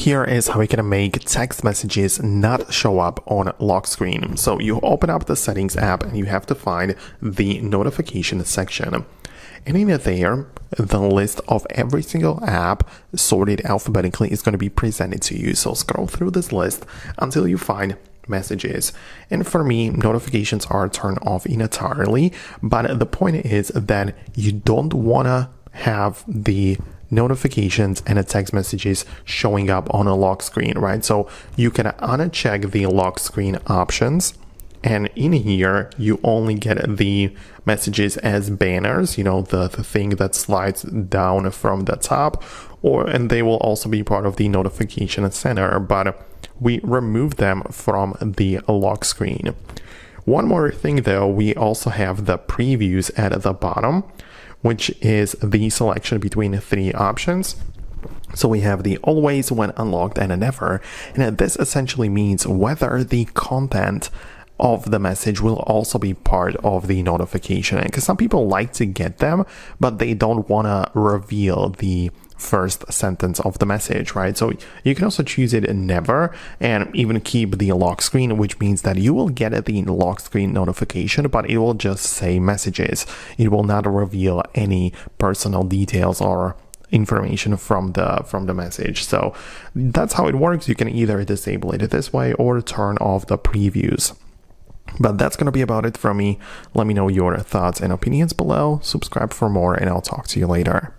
Here is how you can make text messages not show up on lock screen. So you open up the settings app and you have to find the notification section. And in there, the list of every single app sorted alphabetically is going to be presented to you. So scroll through this list until you find messages. And for me, notifications are turned off entirely. But the point is that you don't want to have the notifications and the text messages showing up on a lock screen, right? So you can uncheck the lock screen options. And in here, you only get the messages as banners, the thing that slides down from the top, and they will also be part of the notification center, but we remove them from the lock screen. One more thing though, we also have the previews at the bottom, which is the selection between three options. So we have the always, when unlocked, and a never. And this essentially means whether the content of the message will also be part of the notification. Because some people like to get them, but they don't want to reveal the first sentence of the message, right? So you can also choose it in never and even keep the lock screen, which means that you will get the lock screen notification, but it will just say messages. It will not reveal any personal details or information from the message. So that's how it works. You can either disable it this way or turn off the previews. But that's going to be about it from me. Let me know your thoughts and opinions below. Subscribe for more, and I'll talk to you later.